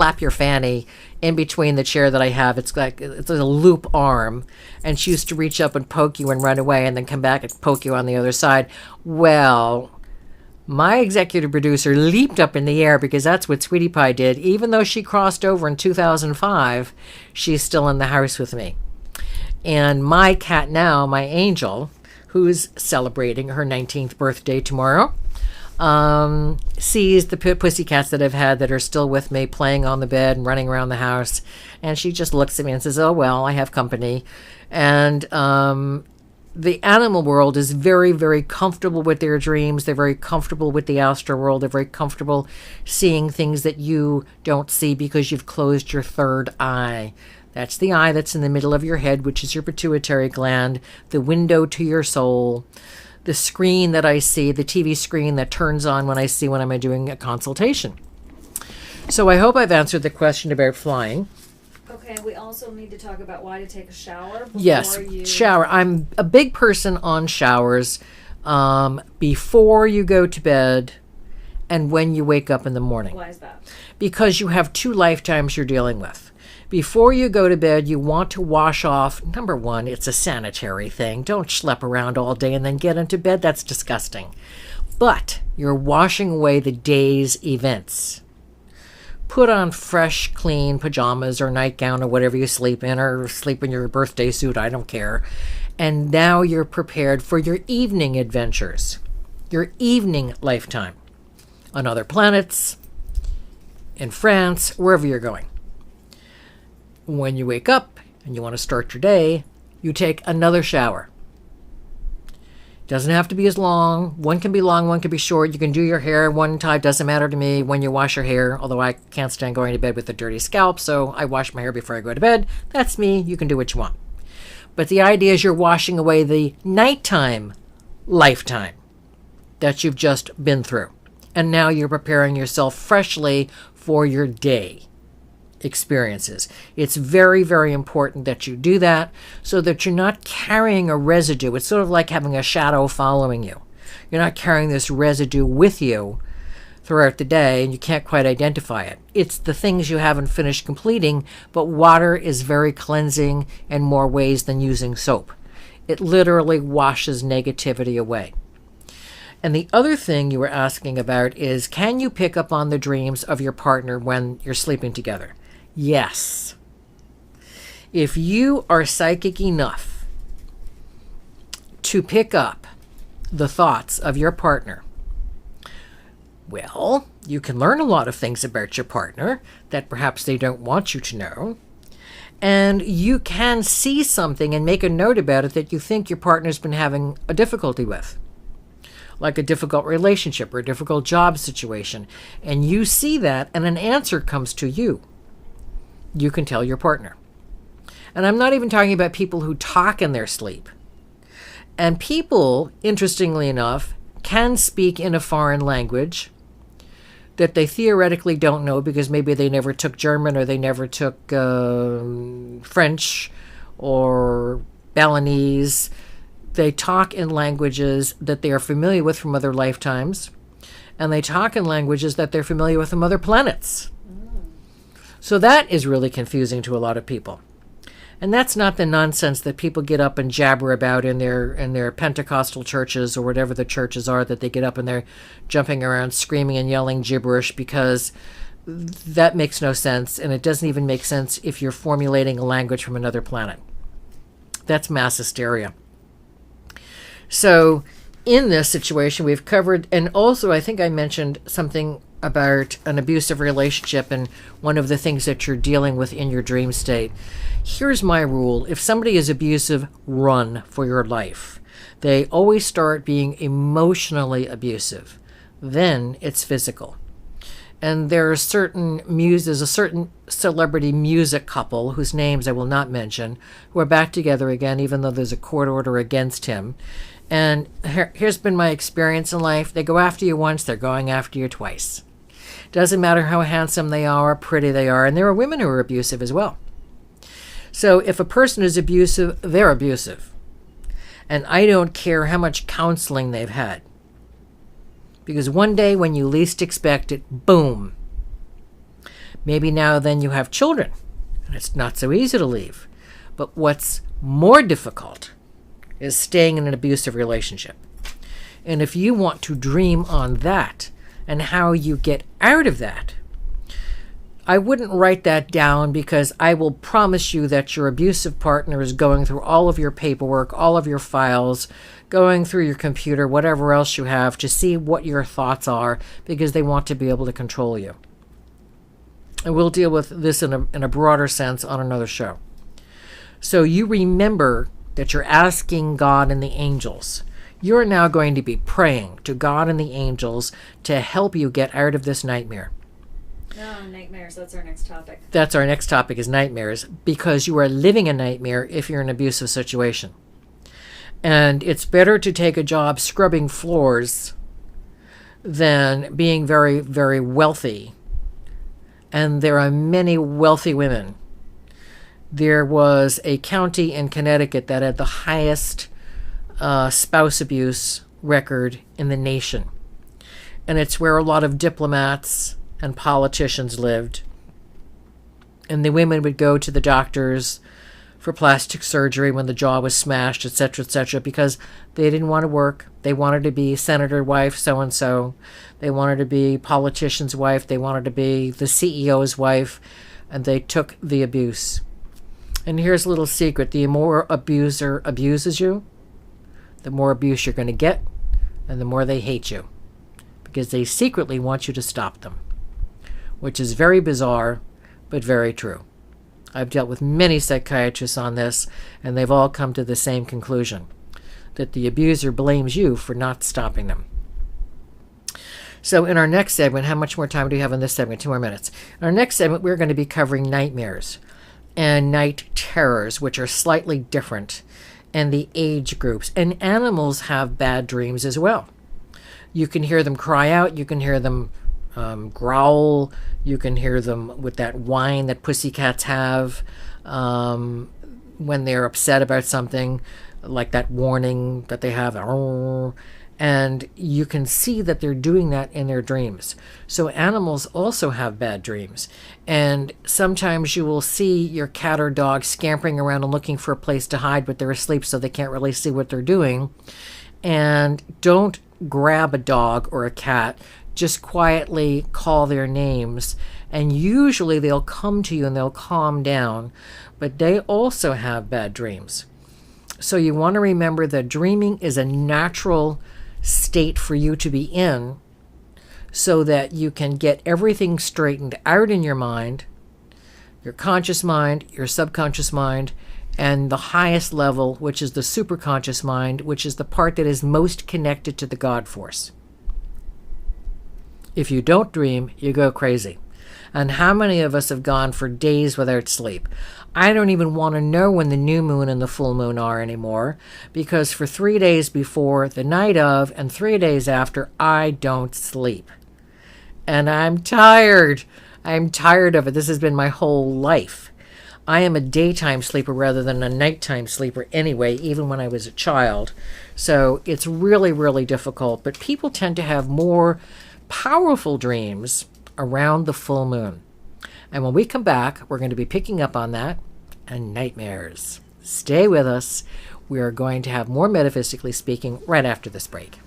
slap your fanny in between the chair that I have. It's like it's a loop arm, and she used to reach up and poke you and run away, and then come back and poke you on the other side. Well, my executive producer leaped up in the air because that's what Sweetie Pie did. Even though she crossed over in 2005, she's still in the house with me. And my cat now, my Angel, who's celebrating her 19th birthday tomorrow, sees the pussycats that I've had that are still with me playing on the bed and running around the house. And she just looks at me and says, oh, well, I have company. And the animal world is very, very comfortable with their dreams. They're very comfortable with the astral world. They're very comfortable seeing things that you don't see because you've closed your third eye. That's the eye that's in the middle of your head, which is your pituitary gland, the window to your soul. The screen that I see, the TV screen that turns on when I'm doing a consultation. So I hope I've answered the question about flying. Okay, we also need to talk about why to take a shower before Yes, shower. I'm a big person on showers before you go to bed and when you wake up in the morning. Why is that? Because you have two lifetimes you're dealing with. Before you go to bed, you want to wash off. Number one, it's a sanitary thing. Don't schlep around all day and then get into bed. That's disgusting. But you're washing away the day's events. Put on fresh, clean pajamas or nightgown or whatever you sleep in, or sleep in your birthday suit. I don't care. And now you're prepared for your evening adventures, your evening lifetime on other planets, in France, wherever you're going. When you wake up and you want to start your day, you take another shower. Doesn't have to be as long. One can be long, one can be short. You can do your hair one time. Doesn't matter to me when you wash your hair, although I can't stand going to bed with a dirty scalp, so I wash my hair before I go to bed. That's me. You can do what you want. But the idea is you're washing away the nighttime lifetime that you've just been through. And now you're preparing yourself freshly for your day experiences. It's very, very important that you do that so that you're not carrying a residue. It's sort of like having a shadow following you. You're not carrying this residue with you throughout the day and you can't quite identify it. It's the things you haven't finished completing, but water is very cleansing in more ways than using soap. It literally washes negativity away. And the other thing you were asking about is, can you pick up on the dreams of your partner when you're sleeping together? Yes. If you are psychic enough to pick up the thoughts of your partner, well, you can learn a lot of things about your partner that perhaps they don't want you to know. And you can see something and make a note about it that you think your partner's been having a difficulty with, like a difficult relationship or a difficult job situation. And you see that and an answer comes to you. You can tell your partner. And I'm not even talking about people who talk in their sleep. And people, interestingly enough, can speak in a foreign language that they theoretically don't know because maybe they never took German or they never took French or Balinese. They talk in languages that they are familiar with from other lifetimes, and they talk in languages that they're familiar with from other planets. So that is really confusing to a lot of people. And that's not the nonsense that people get up and jabber about in their Pentecostal churches or whatever the churches are, that they get up and they're jumping around screaming and yelling gibberish, because that makes no sense, and it doesn't even make sense if you're formulating a language from another planet. That's mass hysteria. So in this situation we've covered, and also I think I mentioned something about an abusive relationship and one of the things that you're dealing with in your dream state. Here's my rule. If somebody is abusive, run for your life. They always start being emotionally abusive. Then it's physical. And there's a certain celebrity music couple whose names I will not mention, who are back together again, even though there's a court order against him. And here's been my experience in life. They go after you once, they're going after you twice. Doesn't matter how handsome they are, pretty they are. And there are women who are abusive as well. So if a person is abusive, they're abusive. And I don't care how much counseling they've had. Because one day when you least expect it, boom. Maybe now then you have children, and it's not so easy to leave. But what's more difficult is staying in an abusive relationship. And if you want to dream on that and how you get out of that, I wouldn't write that down, because I will promise you that your abusive partner is going through all of your paperwork, all of your files, going through your computer, whatever else you have, to see what your thoughts are, because they want to be able to control you. And we'll deal with this in a broader sense on another show. So you remember that you're asking God and the angels. You're now going to be praying to God and the angels to help you get out of this nightmare. No, nightmares. That's our next topic. That's our next topic, is nightmares, because you are living a nightmare if you're in an abusive situation. And it's better to take a job scrubbing floors than being very, very wealthy. And there are many wealthy women. There was a county in Connecticut that had the highest spouse abuse record in the nation. And it's where a lot of diplomats and politicians lived. And the women would go to the doctors for plastic surgery when the jaw was smashed, etc., because they didn't want to work. They wanted to be senator wife so-and-so. They wanted to be politician's wife. They wanted to be the CEO's wife. And they took the abuse. And here's a little secret. The more abuser abuses you, the more abuse you're going to get, and the more they hate you, because they secretly want you to stop them, which is very bizarre, but very true. I've dealt with many psychiatrists on this, and they've all come to the same conclusion, that the abuser blames you for not stopping them. So in our next segment, how much more time do we have in this segment? 2 more minutes. In our next segment, we're going to be covering nightmares and night terrors, which are slightly different, and the age groups. And animals have bad dreams as well. You can hear them cry out. You can hear them growl. You can hear them with that whine that pussycats have when they're upset about something, like that warning that they have. And you can see that they're doing that in their dreams. So animals also have bad dreams. And sometimes you will see your cat or dog scampering around and looking for a place to hide, but they're asleep, so they can't really see what they're doing. And don't grab a dog or a cat. Just quietly call their names. And usually they'll come to you and they'll calm down. But they also have bad dreams. So you want to remember that dreaming is a natural state for you to be in, so that you can get everything straightened out in your mind, your conscious mind, your subconscious mind, and the highest level, which is the superconscious mind, which is the part that is most connected to the God force. If you don't dream, you go crazy. And how many of us have gone for days without sleep? I don't even want to know when the new moon and the full moon are anymore, because for 3 days before, the night of, and 3 days after, I don't sleep. And I'm tired. I'm tired of it. This has been my whole life. I am a daytime sleeper rather than a nighttime sleeper anyway, even when I was a child. So it's really, really difficult. But people tend to have more powerful dreams around the full moon. And when we come back, we're going to be picking up on that and nightmares. Stay with us. We are going to have more Metaphysically Speaking right after this break.